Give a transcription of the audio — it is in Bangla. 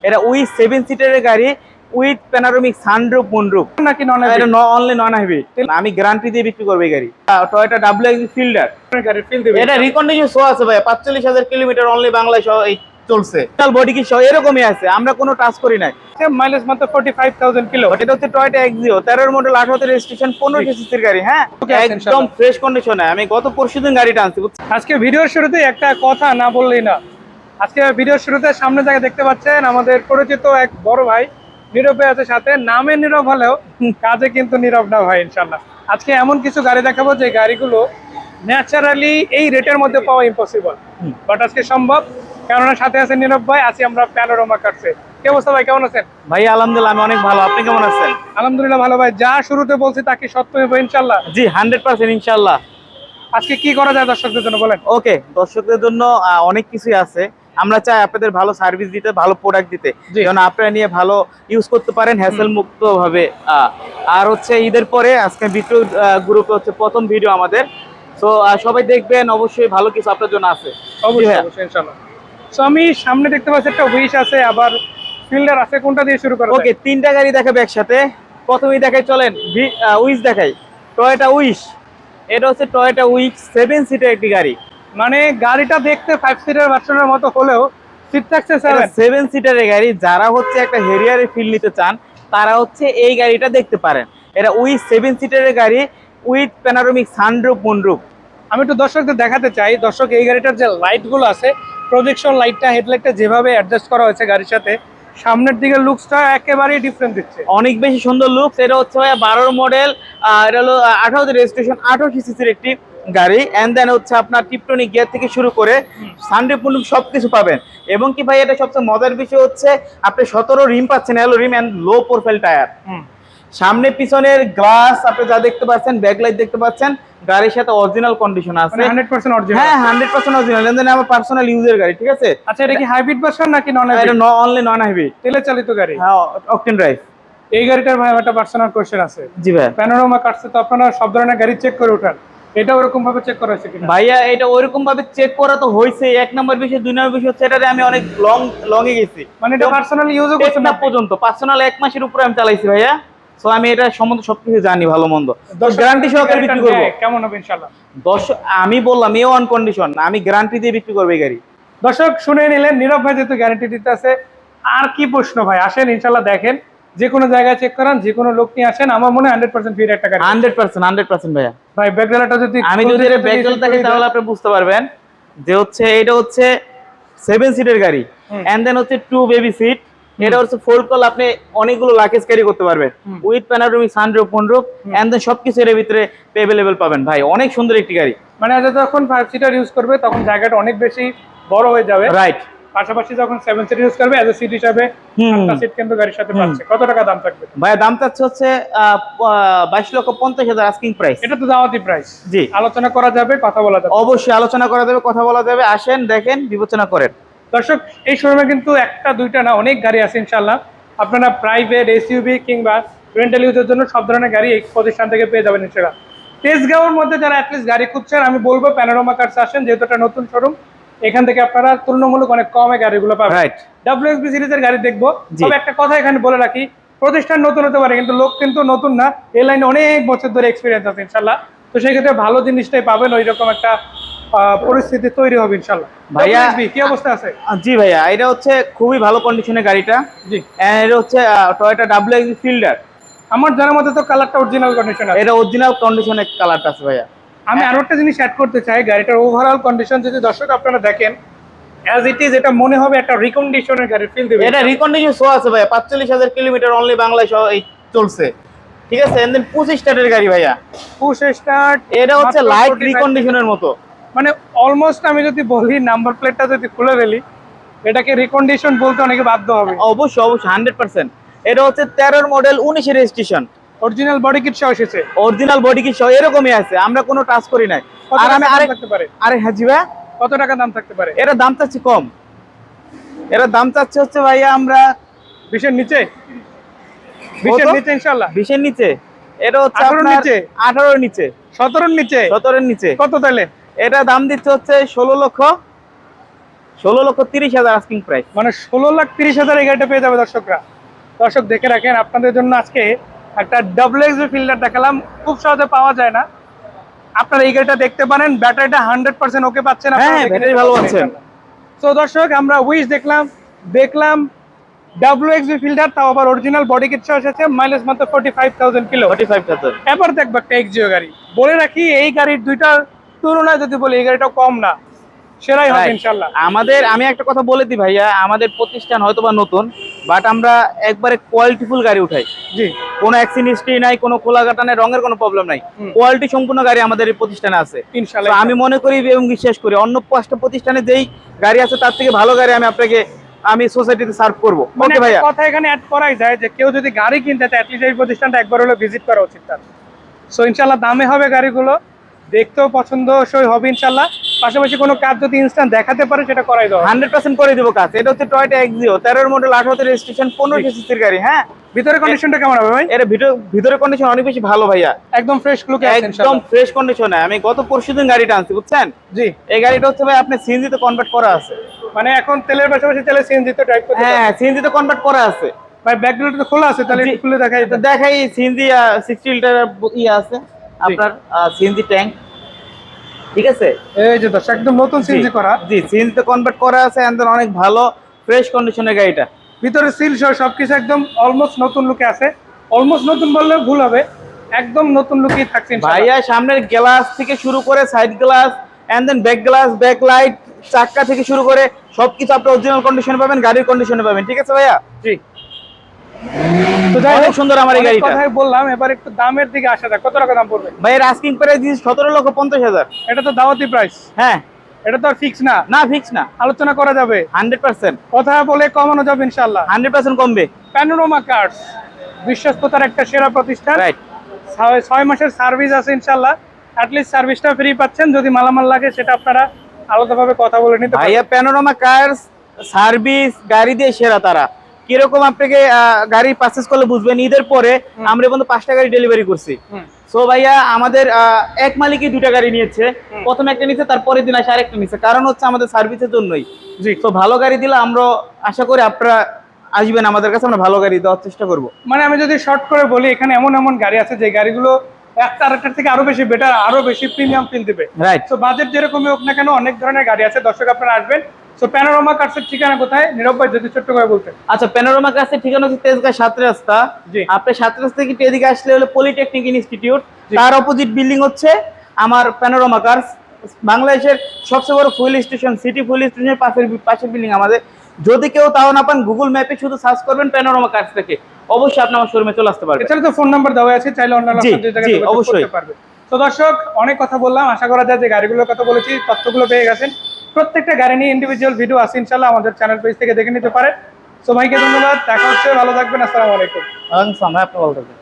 এটা উইথ 7 সিটারের গাড়ি উইথ প্যানোরামিক সানরুফ মুনরুফ নাকি নন এটা অনলি নন হেভি। আমি গ্যারান্টি দিয়ে বিক্রি করব এই গাড়ি। টয়োটা WX ফিল্ডার গাড়ি ফিল দিবে? এটা রিকন্ডিশন শো আছে ভাই, 45,000 কিলোমিটার অনলি বাংলায় চলছে। টোটাল বডি কি এরকমই আছে, আমরা কোনো টাচ করি নাই। মাইলেজ মাত্র 45,000 কিলো। এটা হচ্ছে টয়োটা এক্সিও 13 এর মডেল, 18 রেজিস্ট্রেশন, 15 সিসির গাড়ি। হ্যাঁ, একদম ফ্রেশ কন্ডিশনে। আমি গত পরশুদিন গাড়িটা আনছি। আজকে ভিডিওর শুরুতে একটা কথা না বললেই না। আজকে ভিডিওর শুরুতে সামনে জায়গায় দেখতে পাচ্ছেন আমাদের পরিচিত এক বড় ভাই নীরব ভাই আছে সাথে। নামে নীরব হলেও কাজে কিন্তু নীরব না ভাই। ইনশাল্লাহ আজকে এমন কিছু গাড়ি দেখাবো যে গাড়িগুলো ন্যাচারালি এই রেটের মধ্যে পাওয়া ইম্পসিবল, বাট আজকে সম্ভব। কেননা সাথে আছে নীরব ভাই, আছি আমরা প্যানোরামা কার্সে। কি অবস্থা ভাই, কেমন আছেন? ভাই আলহামদুলিল্লাহ আমি অনেক ভালো, আপনি কেমন আছেন? আলহামদুলিল্লাহ ভালো ভাই। যা শুরুতে বলছি তা কি সত্য হবে ইনশাল্লাহ? জি 100% ইনশাল্লাহ। আজকে কি করা যায় দর্শকদের জন্য বলেন? ওকে, দর্শকদের জন্য অনেক কিছুই আছে। আমরা চাই আপনাদের ভালো সার্ভিস দিতে, ভালো প্রোডাক্ট দিতে, যেন আপনারা নিয়ে ভালো ইউজ করতে পারেন হ্যাসেল মুক্ত ভাবে। আর হচ্ছে ঈদের পরে আজকে বিট্টু গ্রুপে হচ্ছে প্রথম ভিডিও আমাদের। তো সবাই দেখবেন, অবশ্যই ভালো কিছু আপনার জন্য আছে। অবশ্যই অবশ্যই ইনশাআল্লাহ। সো আমি সামনে দেখতে পাচ্ছি একটা উইশ আছে, আবার ফিল্ডার আছে। কোনটা দিয়ে শুরু করা যায়? ওকে, তিনটা গাড়ি দেখাবে একসাথে। প্রথমেই দেখাই, চলেন উইশ দেখাই। টয়োটা উইশ, এটা হচ্ছে টয়োটা উইশ 7 সিটার একটি গাড়ি। মানে গাড়িটা দেখতে 5 সিটার ভার্সনের মতো হলেও সিট থাকছে 7 সিটারের গাড়ি। যারা হচ্ছে একটা হেরিয়ারের ফিল নিতে চান তারা হচ্ছে এই গাড়িটা দেখতে পারেন। এটা উইথ 7 সিটারের গাড়ি উইথ প্যানোরামিক সানরুফ মুনরুফ। আমি একটু দর্শকদের দেখাতে চাই। দর্শক, এই গাড়িটার যে লাইটগুলো আছে, প্রজেকশন লাইটটা, হেডলাইটটা যেভাবে অ্যাডজাস্ট করা হয়েছে গাড়ির সাথে, সামনের দিকে লুকসটা একেবারেই ডিফারেন্ট দিচ্ছে। অনেক বেশি সুন্দর লুকস। এটা হচ্ছে 12 মডেল, এটা হলো 18 রেজিস্ট্রেশন, 28 সিসির একটি গাড়ি। এন্ড দেন হচ্ছে আপনার টিপটনিক গিয়ার থেকে শুরু করে সানরুফ মুনরুফ সবকিছু পাবেন। এবং কি ভাই, এটা সবচেয়ে মজার বিষয় হচ্ছে আপনি 17 রিম পাচ্ছেন, এলো রিম এন্ড লো প্রোফাইল টায়ার। সামনে পিছনের গ্লাস আপনি যা দেখতে পাচ্ছেন, ব্যাকলাইট দেখতে পাচ্ছেন, গাড়ির সাথে অরিজিনাল কন্ডিশন আছে। 100% অরিজিনাল। হ্যাঁ 100% অরিজিনাল। এন্ড দেন আমার পার্সোনাল ইউজের গাড়ি, ঠিক আছে? আচ্ছা, এটা কি হাইব্রিড ভার্সন নাকি নন এটা হাইব্রিড? অনলি নন হেভি, তেলে চালিত গাড়ি। হ্যাঁ, অকটেন ড্রাইভ। এই গাড়িটার ভাই একটা পার্সোনাল কোশ্চেন আছে। জি ভাই। প্যানোরামা কার্সে তো আপনারা সব ধরনের গাড়ি চেক করে ওঠান, এটা ওরকম ভাবে চেক করা হয়েছে কিনা? ভাইয়া এটা ওইরকম ভাবে চেক করা তো হয়েছে। এক নম্বর বিষয়, 2 নম্বর বিষয় হচ্ছে এটাতে আমি অনেক লং এ গেছি। মানে এটা পার্সোনাল ইউজও করছেন না পর্যন্ত পার্সোনাল 1 মাসের উপরে আমি চালাইছি ভাইয়া। সো আমি এটা সম্বন্ধে সবকিছু জানি ভালো মন্দ। গ্যারান্টি সহকারে বিক্রি করব। কেমন হবে ইনশাআল্লাহ? আমি বললাম এ অন কন্ডিশন, আমি গ্যারান্টি দিয়ে বিক্রি করব এই গাড়ি। দর্শক শুনে নিলেন, নীরব ভাই যেহেতু গ্যারান্টি দিতে আছে। আর কি প্রশ্ন ভাই, আসেন ইনশাআল্লাহ দেখেন, যে কোনো জায়গায় চেক করান, যে কোনো লোক নিয়ে আসেন। আমার মনে হয় 100% ফ্রি একটা গাড়ি। 100% ভাইয়া। ভাই ব্যাকগ্রাউন্ডটা যদি আমি যদি এর ব্যাকগ্রাউন্ড দেখি তাহলে আপনি বুঝতে পারবেন যে হচ্ছে এটা হচ্ছে 7 সিটের গাড়ি। এন্ড দেন হচ্ছে 2 বেবি সিট। এটা হচ্ছে ফোল্ড কল, আপনি অনেকগুলো লাগেজ ক্যারি করতে পারবেন with panoramic sunroof moonroof. And then সবকিছু এর ভিতরে अवेलेबल পাবেন ভাই। অনেক সুন্দর একটি গাড়ি। মানে আজ যখন 5 সিটার ইউজ করবে তখন জায়গাটা অনেক বেশি বড় হয়ে যাবে। রাইট। পাশাপাশি যখন 7 সিট ইউজ করবে, এজ এ সিট হিসাবে 8টা সিট কিন্তু গাড়ির সাথে পাচ্ছে। কত টাকা দাম থাকবে ভাই? দাম চাচ্ছে হচ্ছে 22,50,000 আস্কিং প্রাইস। এটা তো দাওয়াতি প্রাইস। জি, আলোচনা করা যাবে, কথা বলা যাবে। অবশ্যই আলোচনা করা যাবে, কথা বলা যাবে। আসেন, দেখেন, বিবেচনা করেন। দর্শক, এই শোরুমে কিন্তু একটা দুইটা না, অনেক গাড়ি আছে ইনশাআল্লাহ। আপনারা প্রাইভেট, এসইউভি কিংবা রেন্টাল ইউজের জন্য সব ধরনের গাড়ি এই প্রতিষ্ঠান থেকে পেয়ে যাবেন ইনশাআল্লাহ। তেজগাঁওয়ের মধ্যে যারা অ্যাটলিস্ট গাড়ি খুঁজছেন, আমি বলবো প্যানোরামা কার্স আসেন, যেহেতু একটা নতুন শোরুম। এখান থেকে আপনারা তুলনামূলক অনেক কমে গাড়িগুলো পাবেন। রাইট। WXB সিরিজের গাড়ি দেখবো। তবে একটা কথা এখানে বলে রাখি, প্রতিষ্ঠান নতুন হতে পারে কিন্তু লোক কিন্তু নতুন না। এই লাইনে অনেক বছর ধরে এক্সপিরিয়েন্স আছে ইনশাআল্লাহ। তো সেই ক্ষেত্রে ভালো জিনিসটাই পাবেন, ওই রকম একটা পরিস্থিতি তৈরি হবে ইনশাআল্লাহ। ভাইয়া কি অবস্থা আছে? জি ভাইয়া, এটা হচ্ছে খুবই ভালো কন্ডিশনের গাড়িটা। জি, এটা হচ্ছে টয়োটা WX ফিল্ডার। আমার জানার মতে তো কালারটা অরিজিনাল কন্ডিশন আছে। এটা অরিজিনাল কন্ডিশনের কালারটা আছে ভাইয়া। আমি আরো একটা জিনিস অ্যাড করতে চাই, গাড়িটার ওভারঅল কন্ডিশন যদি দর্শক আপনারা দেখেন অ্যাজ ইট ইজ, এটা মনে হবে একটা রিকন্ডিশনের গাড়ি ফিল দিবে। এটা রিকন্ডিশন শো আছে ভাইয়া, 45,000 কিলোমিটার অনলি বাংলায় চলছে, ঠিক আছে? এন্ড দেন 25 স্টার্টের গাড়ি ভাইয়া, পুশ স্টার্ট। এটা হচ্ছে লাইট রিকন্ডিশনের মতো। মানে অলমোস্ট আমি যদি বলি, নাম্বার প্লেটটা যদি খুলে ফেলি, এটাকে রিকন্ডিশন বলতে অনেকে বাধ্য হবে। অবশ্যই 100%। এটা হচ্ছে 13 model, 19 registration, original body kit সহ এসেছে। অরিজিনাল বডি কি সহ এরকমই আছে, আমরা কোনো টাচ করি নাই। আর আমি থাকতে পারে, আরে হ্যাঁ জি ভাইয়া, কত টাকা দাম থাকতে পারে? এটা দাম চাচ্ছি কম। এটা দাম চাচ্ছে হচ্ছে ভাইয়া আমরা 20 এর নিচে। 20 এর নিচে ইনশাআল্লাহ। 20 এর নিচে। এটা হচ্ছে 18 আপনার নিচে, 18 এর নিচে, 17 এর নিচে। 17 এর নিচে। কত তাহলে? এটা দাম দিচ্ছে হচ্ছে 16,30,000 আস্কিং প্রাইস। মানে 16,30,000 এই গাড়িটা পেয়ে যাবে দর্শকরা। দর্শক দেখে রাখেন, আপনাদের জন্য আজকে একটা WXV ফিল্ডার দেখালাম, খুব সহজে পাওয়া যায় না। আপনারা এই গাড়িটা দেখতে পারেন, ব্যাটারিটা 100% ওকে পাচ্ছেন। হ্যাঁ, ব্যাটারি ভালো পাচ্ছেন। তো দর্শক আমরা উইশ দেখলাম WXV ফিল্ডার, তাও আবার অরিজিনাল বডি কিট সহ এসেছে, মাইলেজ মাত্র 45,000 কিলো। 45,000। এবার দেখবো একটা এক্সিও গাড়ি। বলে রাখি এই গাড়ির দুইটার তুলনায় যদি বলি এই গাড়িটা কম না, সেরাই হবে ইনশাআল্লাহ। আমি একটা কথা বলে দিই ভাইয়া, আমাদের প্রতিষ্ঠান হয়তো বা নতুন, বাট আমরা একবারে কোয়ালিটিফুল গাড়ি উঠাই। জি, কোনো অ্যাক্সিডেন্ট হিস্ট্রি নাই, কোনো খোলাঘাটা নাই, রঙের কোনো প্রবলেম নাই, কোয়ালিটি সম্পূর্ণ গাড়ি আমাদের এই প্রতিষ্ঠানে আছে ইনশাআল্লাহ। তো আমি মনে করি এবং বিশ্বাস করি অন্য 5টা প্রতিষ্ঠানে যেই গাড়ি আছে তার থেকে ভালো গাড়ি আমি সোসাইটিতে সার্ভ করবো। মানে ওকে ভাইয়া, একটা কথা এখানে অ্যাড করাই যায় যে কেউ যদি গাড়ি কিনতে চায় অ্যাটলিস্ট এই প্রতিষ্ঠানটা একবার হলে ভিজিট করা উচিত তার। সো ইনশাআল্লাহ দামে হবে গাড়িগুলো, দেখতেও পছন্দসই হবে ইনশাআল্লাহ। পাশাপাশি কোনো কাজ যদি ইনস্ট্যান্ট দেখাতে পারে সেটা করাই দাও, 100% করে দিব কাজ। এটা হচ্ছে টয়োটা এক্সিও 13 মডেল, 18 রেজিস্ট্রেশন, 1500 সিসির গাড়ি। হ্যাঁ, ভিতরে কন্ডিশনটা কেমন হবে ভাই? এর ভিতরে কন্ডিশন অনেক বেশি ভালো ভাইয়া, একদম ফ্রেশ লুকে আছে একদম ইনশাআল্লাহ। ফ্রেশ কন্ডিশনে। আমি গত পরশুদিন গাড়িটা আনছি, বুঝছেন? জি, এই গাড়িটা হচ্ছে ভাই আপনি সিএনজি তে কনভার্ট করা আছে। মানে এখন তেলের পাশাপাশি তেলে সিএনজি তে ড্রাইভ করতে পারবে। হ্যাঁ, সিএনজি তে কনভার্ট করা আছে ভাই ব্যাকগ্রাউন্ড তো খোলা আছে, তাহলে জি। একটু খুলে দেখাই তো দেখাই, সিএনজি 60 লিটার ইয়ে আছে আপনার সিএনজি ট্যাঙ্ক, ঠিক আছে? এই যে দর্শক একদম নতুন সিএনজি করা। জি, সিএনজি তে কনভার্ট করা আছে, এন্ড অনেক ভালো ফ্রেশ কন্ডিশনের গাড়িটা। ভিতরে সিল সহ সবকিছু একদম অলমোস্ট নতুন লুকে আছে। অলমোস্ট নতুন বললে ভুল হবে, একদম নতুন লুকেই থাকছে ইনশাআল্লাহ। ভাইয়া সামনের গ্লাস থেকে শুরু করে side glass and then back glass, back light, চাক্কা থেকে শুরু করে সবকিছু আপনি অরিজিনাল কন্ডিশনে পাবেন, গাড়ির কন্ডিশনে পাবেন, ঠিক আছে ভাইয়া? জি। তো যাই অনেক হোক, সুন্দর আমার এই অনেক গাড়িটা। কথাই বললাম, এবার একটু দামের দিকে আসা যাক। কত টাকা দাম পড়বে? ভাইয়ের আস্কিং প্রাইস 17,50,000। এটা তো দাওয়াতি প্রাইস, হ্যাঁ, এটা তো আর ফিক্স না, না ফিক্স না, আলোচনা করা যাবে, 100%। কথা বলে কমানো যাবে ইনশাআল্লাহ। 100% কমবে। প্যানোরামা কার্স বিশ্বস্ততার একটা সেরা প্রতিষ্ঠান, রাইট। 6 মাসের সার্ভিস আছে ইনশাআল্লাহ। অ্যাটলিস্ট সার্ভিসটা ফ্রি পাচ্ছেন, যদি মালামাল লাগে সেটা আপনারা আলাদাভাবে কথা বলে নিতে পারেন। ভাইয়া প্যানোরামা কার্স সার্ভিস গাড়ি দিয়ে সেরা। তারা কিরকম আপনাকে গাড়ি পারচেজ করলে বুঝবেন, ঈদের পরে আমরা পর্যন্ত 5টা গাড়ি ডেলিভারি করছি। সো ভাইয়া আমাদের এক মালিকই 2টা গাড়ি নিয়েছে, প্রথমে একটা নিচ্ছে, তারপরের দিন আসে আরেকটা নিচ্ছে, কারণ হচ্ছে আমাদের সার্ভিসের জন্যই। জি, তো ভালো গাড়ি দিলে আমরা আশা করি আপনারা আসবেন আমাদের কাছে, আমরা ভালো গাড়ি দেওয়ার চেষ্টা করব। মানে আমি যদি শর্ট করে বলি, এখানে এমন এমন গাড়ি আছে যে গাড়িগুলো একটা আরেকটার থেকে আরো বেশি বেটার, আরো বেশি প্রিমিয়াম ফিল দিবে। রাইট। তো বাজেট যেরকমই হোক না কেন, অনেক ধরনের গাড়ি আছে। দর্শক আপনারা আসবেন। তো প্যানোরামা কার্সের ঠিকানা কোথায়, নীরব ভাই যদি ছোট্ট করে বলতেন? আচ্ছা, প্যানোরামা কাছে ঠিকানা হচ্ছে তেজগাঁ 7 রাস্তা। জি। আপনি 7 রাস্তা থেকে এদিকে আসলে হলো পলিটেকনিক ইনস্টিটিউট, তার অপোজিট বিল্ডিং হচ্ছে আমার প্যানোরামা কার্স। বাংলাদেশের সবচেয়ে বড় ফুয়েল স্টেশন, সিটি ফুয়েল স্টেশনের পাশের বিল্ডিং আমাদের। যদি কেউ তাও না পান, গুগল ম্যাপে শুধু সার্চ করবেন প্যানোরামা কার্স থেকে, অবশ্যই আপনি আমার শোরুমে চলে আসতে পারবেন। এছাড়া তো ফোন নাম্বার দেওয়া আছে, চাইলে অন্যান্য জি, জায়গায় জি, যোগাযোগ অবশ্যই। করতে পারবে। তো দর্শক অনেক কথা বললাম, আশা করা যায় যে গাড়িগুলোর কথা বলেছি তথ্যগুলো পেয়ে গেছেন। প্রত্যেকটা গাড়ি নিয়ে ইন্ডিভিজুয়াল ভিডিও আছে ইনশাআল্লাহ, আমাদের চ্যানেল পেজ থেকে দেখে নিতে পারেন। সো ভাইকে ধন্যবাদ, দেখা হচ্ছে, ভালো থাকবেন, আসসালামু আলাইকুম। ওয়ালাইকুম আসসালাম, আপনি ভালো থাকবেন।